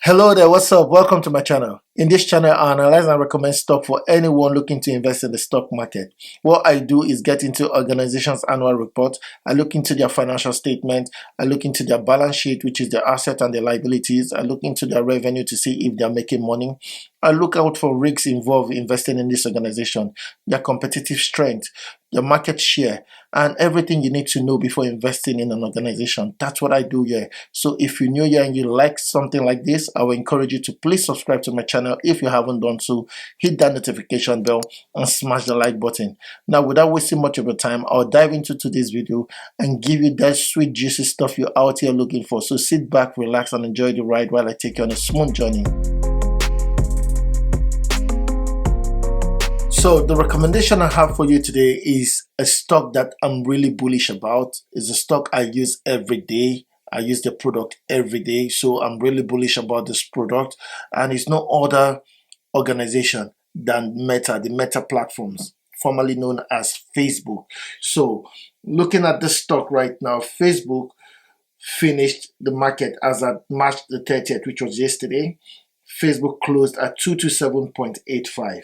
Hello there, what's up? Welcome to my channel. In this channel, I analyze and recommend stock for anyone looking to invest in the stock market. What I do is get into organizations' annual report. I look into their financial statement. I look into their balance sheet, which is their asset and their liabilities. I look into their revenue to see if they're making money. I look out for risks involved investing in this organization, their competitive strength, their market share, and everything you need to know before investing in an organization. That's what I do here. So if you're new here and you like something like this, I will encourage you to please subscribe to my channel if you haven't done so. Hit that notification bell and smash the like button. Now, without wasting much of your time, I'll dive into today's video and give you that sweet, juicy stuff you're out here looking for. So sit back, relax, and enjoy the ride while I take you on a smooth journey. So the recommendation I have for you today is a stock that I'm really bullish about. It's a stock I use every day. I use the product every day. So I'm really bullish about this product. And it's no other organization than Meta, the Meta platforms, formerly known as Facebook. So looking at this stock right now, Facebook finished the market as at March the 30th, which was yesterday. Facebook closed at 227.85.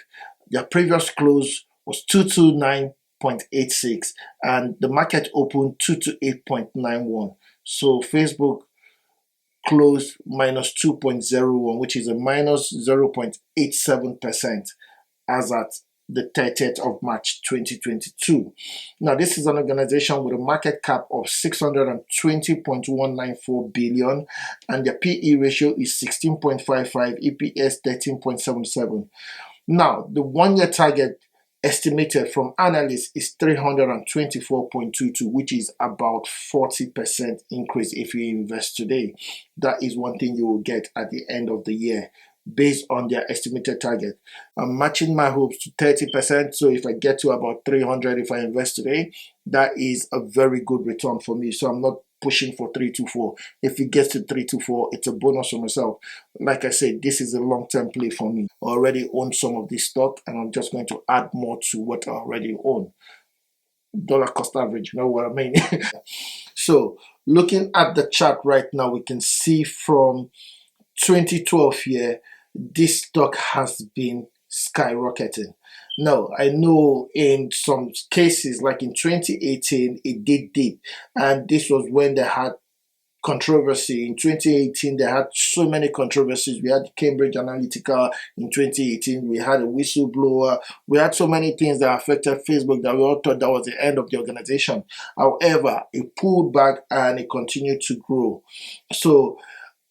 Their previous close was 229.86 and the market opened 228.91. So Facebook closed minus 2.01, which is a minus 0.87% as at the 30th of March 2022. Now, this is an organization with a market cap of 620.194 billion and their PE ratio is 16.55, EPS 13.77. Now, the one-year target estimated from analysts is 324.22, which is about 40% increase if you invest today. That is one thing you will get at the end of the year based on their estimated target. I'm matching my hopes to 30%, so if I get to about 300 if I invest today, that is a very good return for me. So I'm not pushing for 324. If it gets to 324, it's a bonus for myself. Like I said, this is a long-term play for me. I already own some of this stock and I'm just going to add more to what I already own. Dollar cost average, you know what I mean? So looking at the chart right now, we can see from 2012 here, this stock has been skyrocketing. Now, I know in some cases, like in 2018, it did dip, and this was when they had controversy. In 2018, they had so many controversies. We had Cambridge Analytica in 2018. We had a whistleblower. We had so many things that affected Facebook that we all thought that was the end of the organization. However, it pulled back and it continued to grow. So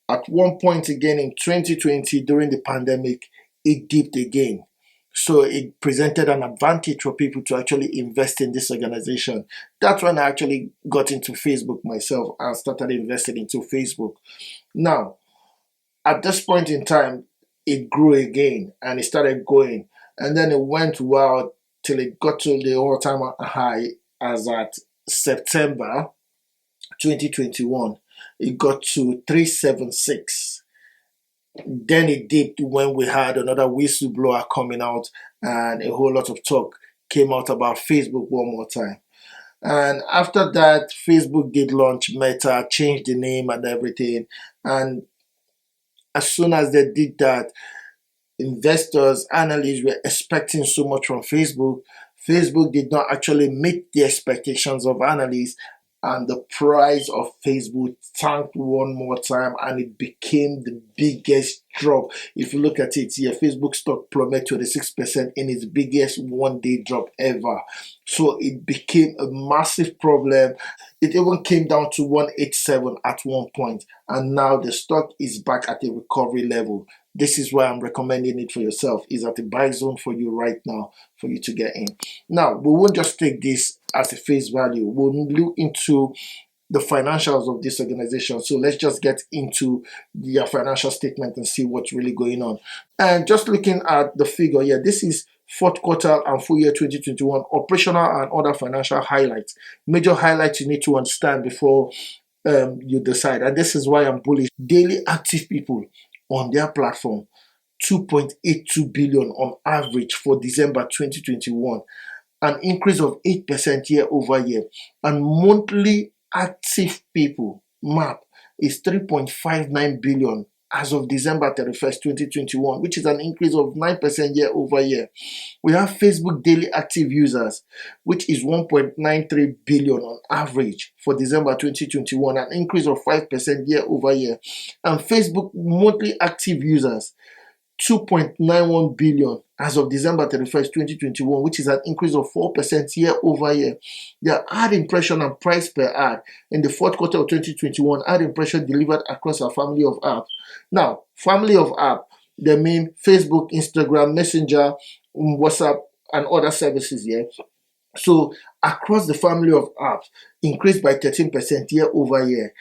at one point again in 2020, during the pandemic, it dipped again. So it presented an advantage for people to actually invest in this organization. That's when I actually got into Facebook myself and started investing into Facebook. Now, at this point in time, it grew again and it started going. And then it went wild till it got to the all-time high as at September 2021. It got to 376. Then it dipped when we had another whistleblower coming out and a whole lot of talk came out about Facebook one more time. And after that, Facebook did launch Meta, changed the name and everything. And as soon as they did that, investors, analysts were expecting so much from Facebook. Facebook did not actually meet the expectations of analysts, and the price of Facebook tanked one more time and it became the biggest drop. If you look at it here, Facebook stock plummeted 26% in its biggest one-day drop ever. So it became a massive problem. It even came down to 187 at one point, and now the stock is back at a recovery level. This is why I'm recommending it for yourself. It's at a buy zone for you right now for you to get in. Now, we won't just take this as a face value. We'll look into the financials of this organization. So let's just get into their financial statement and see what's really going on. And just looking at the figure here, this is fourth quarter and full year 2021 operational and other financial highlights. Major highlights you need to understand before you decide. And this is why I'm bullish. Daily active people on their platform, 2.82 billion on average for December 2021, an increase of 8% year over year. And monthly active people, MAP, is 3.59 billion as of December 31st, 2021, which is an increase of 9% year over year. We have Facebook daily active users, which is 1.93 billion on average for December 2021, an increase of 5% year over year. And Facebook monthly active users, 2.91 billion as of December 31st, 2021, which is an increase of 4% year over year. Their ad impression and price per ad in the fourth quarter of 2021, ad impression delivered across our family of apps. Now, family of app, they mean Facebook, Instagram, Messenger, WhatsApp, and other services here. So across the family of apps, increased by 13% year over year.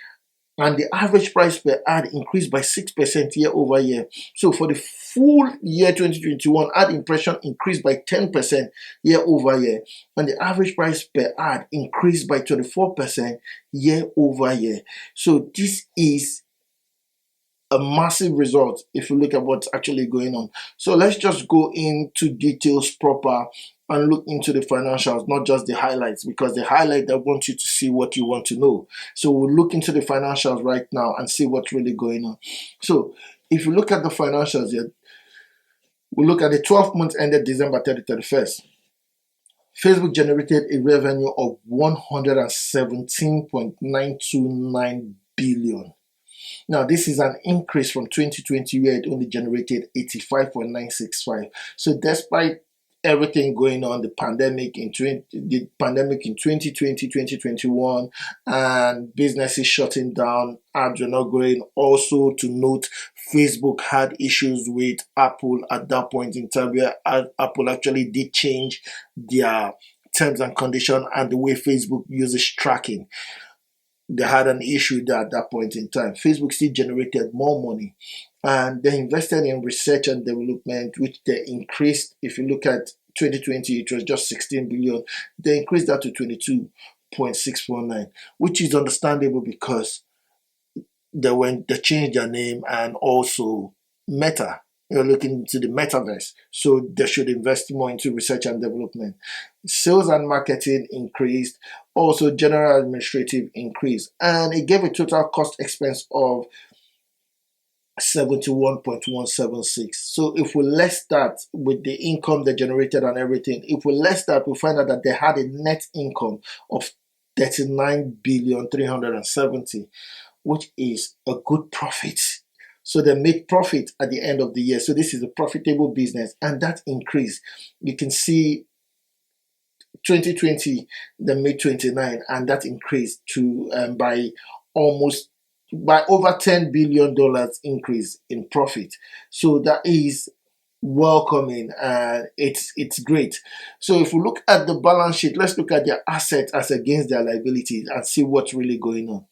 And the average price per ad increased by 6% year over year. So for the full year 2021, ad impression increased by 10% year over year. And the average price per ad increased by 24% year over year. So this is a massive result if you look at what's actually going on. So let's just go into details proper and look into the financials, not just the highlights, because the highlight, I want you to see what you want to know. So we'll look into the financials right now and see what's really going on. So if you look at the financials here, we'll look at the 12 months ended December 31st. Facebook generated a revenue of 117.929 billion. Now, this is an increase from 2020 where it only generated 85.965. So despite everything going on, the pandemic in 2020, 2021, and businesses shutting down, ads were not going. Also to note, Facebook had issues with Apple at that point in time where Apple actually did change their terms and conditions and the way Facebook uses tracking. They had an issue there at that point in time. Facebook still generated more money, and they invested in research and development, which they increased. If you look at 2020, it was just 16 billion. They increased that to 22.649, which is understandable because they changed their name, and also Meta. You're looking into the metaverse, so they should invest more into research and development. Sales and marketing increased, also general administrative increased, and it gave a total cost expense of 71.176. So if we less that with the income they generated and everything, if we less that, we find out that they had a net income of 39,370,000,000, which is a good profit. So they make profit at the end of the year. So this is a profitable business, and that increase, you can see 2020 they made 29, and that increased to by over $10 billion increase in profit. So that is welcoming, and it's great. So if we look at the balance sheet, let's look at their assets as against their liabilities and see what's really going on.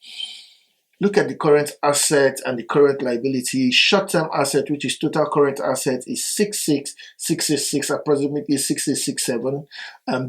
Look at the current asset and the current liability. Short-term asset, which is total current asset, is 666, approximately 667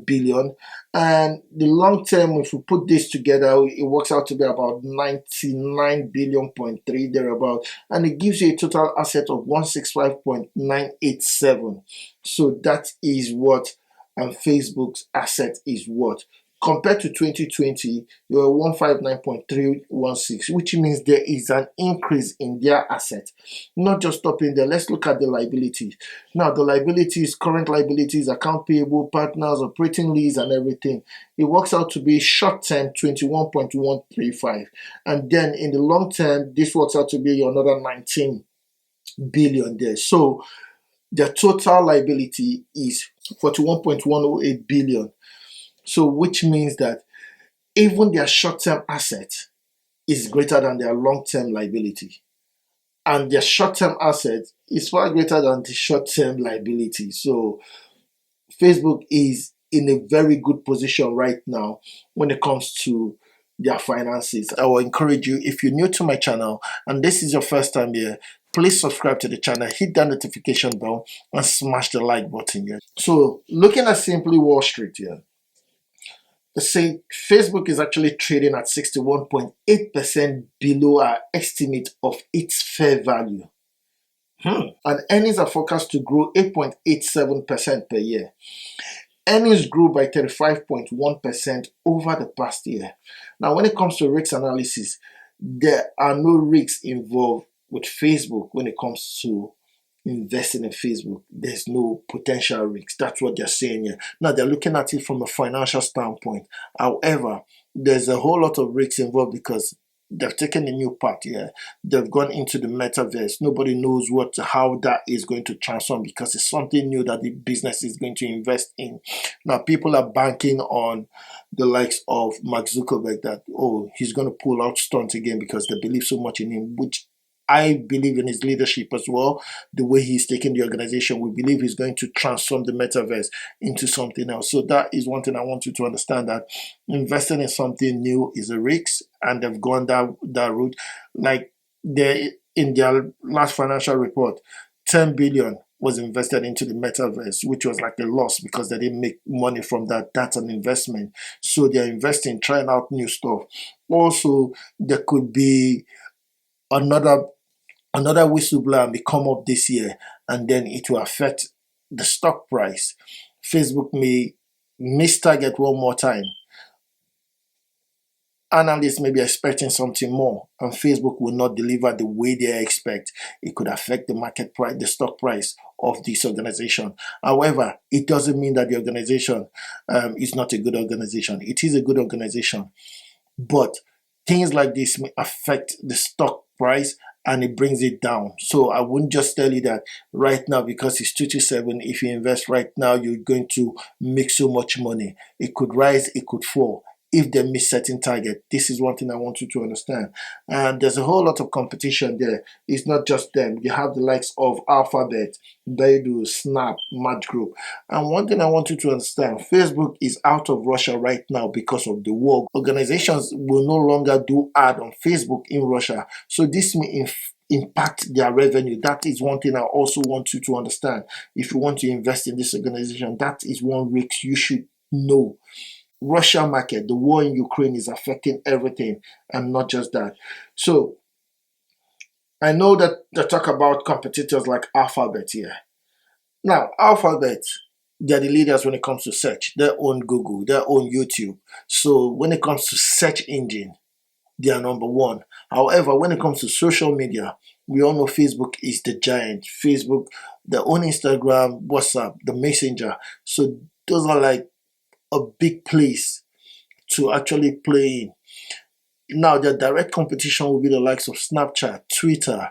billion. And the long term, if we put this together, it works out to be about 99 billion.3 thereabout, and it gives you a total asset of 165.987. So that is what Facebook's asset is worth. Compared to 2020, they were 159.316, which means there is an increase in their asset. Not just stopping there, let's look at the liabilities. Now, the liabilities, current liabilities, account payable, partners, operating lease, and everything. It works out to be short term 21.135. And then in the long term, this works out to be another 19 billion there. So their total liability is 41.108 billion. So which means that even their short-term asset is greater than their long-term liability. And their short-term asset is far greater than the short-term liability. So Facebook is in a very good position right now when it comes to their finances. I will encourage you, if you're new to my channel and this is your first time here, please subscribe to the channel, hit that notification bell, and smash the like button here. So looking at Simply Wall Street here, they say Facebook is actually trading at 61.8% below our estimate of its fair value. And earnings are forecast to grow 8.87% per year. Earnings grew by 35.1% over the past year. Now, when it comes to risk analysis, there are no risks involved with Facebook when it comes to investing in Facebook, there's no potential risks. That's what they're saying here. Now they're looking at it from a financial standpoint. However, there's a whole lot of risks involved because they've taken a new path here. They've gone into the metaverse. Nobody knows how that is going to transform because it's something new that the business is going to invest in. Now people are banking on the likes of Mark Zuckerberg that, oh, he's going to pull out stunts again because they believe so much in him, which I believe in his leadership as well, the way he's taking the organization. We believe he's going to transform the metaverse into something else. So that is one thing I want you to understand, that investing in something new is a risk, and they've gone that route. Like in their last financial report, 10 billion was invested into the metaverse, which was like a loss because they didn't make money from that. That's an investment. So they're investing, trying out new stuff. Also, there could be another whistleblower may come up this year, and then it will affect the stock price. Facebook may miss target one more time. Analysts may be expecting something more, and Facebook will not deliver the way they expect. It could affect the market price, the stock price of this organization. However, it doesn't mean that the organization is not a good organization. It is a good organization, but things like this may affect the stock price and it brings it down. So I wouldn't just tell you that right now because it's 227, if you invest right now, you're going to make so much money. It could rise, it could fall if they miss certain target. This is one thing I want you to understand. And there's a whole lot of competition there. It's not just them. You have the likes of Alphabet, Baidu, Snap, Match Group. And one thing I want you to understand, Facebook is out of Russia right now because of the war. Organizations will no longer do ad on Facebook in Russia. So this may impact their revenue. That is one thing I also want you to understand. If you want to invest in this organization, that is one risk you should know. Russia market, the war in Ukraine is affecting everything, and not just that. So I know that they talk about competitors like Alphabet here. Now, Alphabet, they're the leaders when it comes to search. They own Google, they own YouTube. So when it comes to search engine, they are number one. However, when it comes to social media, we all know Facebook is the giant. Facebook, they own Instagram, WhatsApp, the Messenger. So those are like a big place to actually play in. Now, their direct competition will be the likes of Snapchat, Twitter,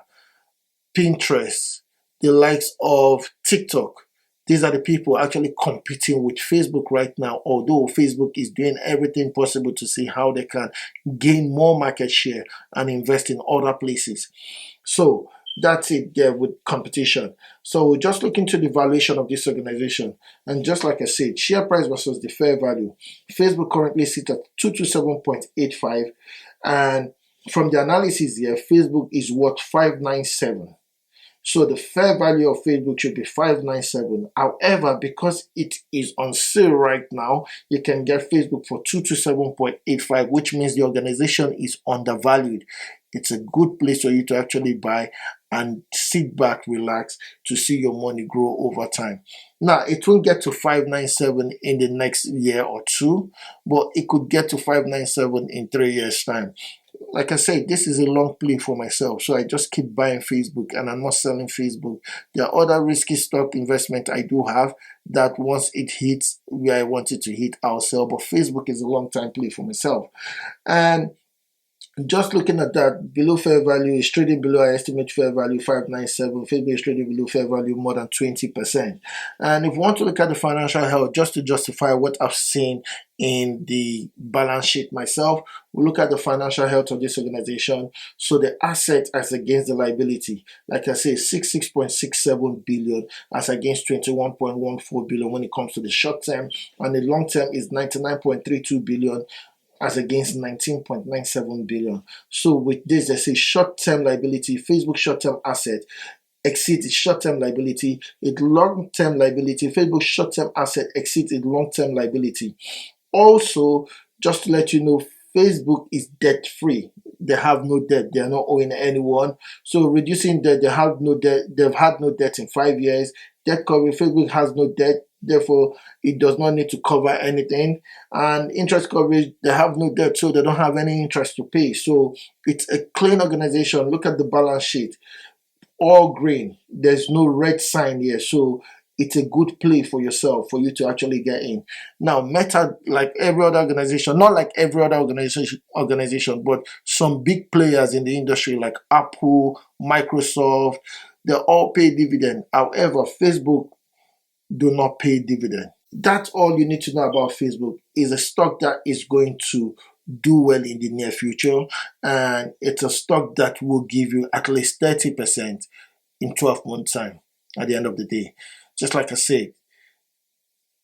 Pinterest, the likes of TikTok. These are the people actually competing with Facebook right now, although Facebook is doing everything possible to see how they can gain more market share and invest in other places. So that's it there with competition. So just look into the valuation of this organization. And just like I said, share price versus the fair value. Facebook currently sits at 227.85. And from the analysis here, Facebook is worth 597. So the fair value of Facebook should be 597. However, because it is on sale right now, you can get Facebook for 227.85, which means the organization is undervalued. It's a good place for you to actually buy and sit back, relax to see your money grow over time. Now, it won't get to 597 in the next year or two, but it could get to 597 in 3 years' time. Like I said, this is a long play for myself, so I just keep buying Facebook and I'm not selling Facebook. There are other risky stock investment I do have that once it hits where I want it to hit, I'll sell. But Facebook is a long time play for myself. And just looking at that, below fair value is trading below our estimate fair value 597. Facebook is trading below fair value more than 20%. And if you want to look at the financial health, just to justify what I've seen in the balance sheet myself, we look at the financial health of this organization. So the asset as against the liability, like I say, 66.67 billion as against 21.14 billion when it comes to the short term, and the long term is 99.32 billion as against 19.97 billion. So with this, they say short-term liability, Facebook short-term asset exceeds its short-term liability, its long-term liability, Facebook short-term asset exceeds its long-term liability. Also, just to let you know, Facebook is debt-free. They have no debt. They are not owing anyone. So reducing debt, they have no debt. They've had no debt in 5 years. Debt coverage, Facebook has no debt. Therefore, it does not need to cover anything. And interest coverage, they have no debt, so they don't have any interest to pay. So it's a clean organization. Look at the balance sheet, all green. There's no red sign here. So it's a good play for yourself for you to actually get in. Now, Meta, like every other organization, not like every other organization, but some big players in the industry like Apple, Microsoft, they all pay dividend. However, Facebook do not pay dividend. That's all you need to know about Facebook. Is a stock that is going to do well in the near future, and it's a stock that will give you at least 30% in 12 months time at the end of the day. Just like I said,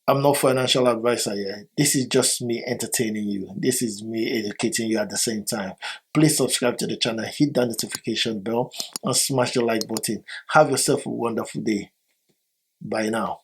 I'm not financial advisor here. This is just me entertaining you. This is me educating you at the same time. Please subscribe to the channel, hit that notification bell, and smash the like button. Have yourself a wonderful day. Bye now.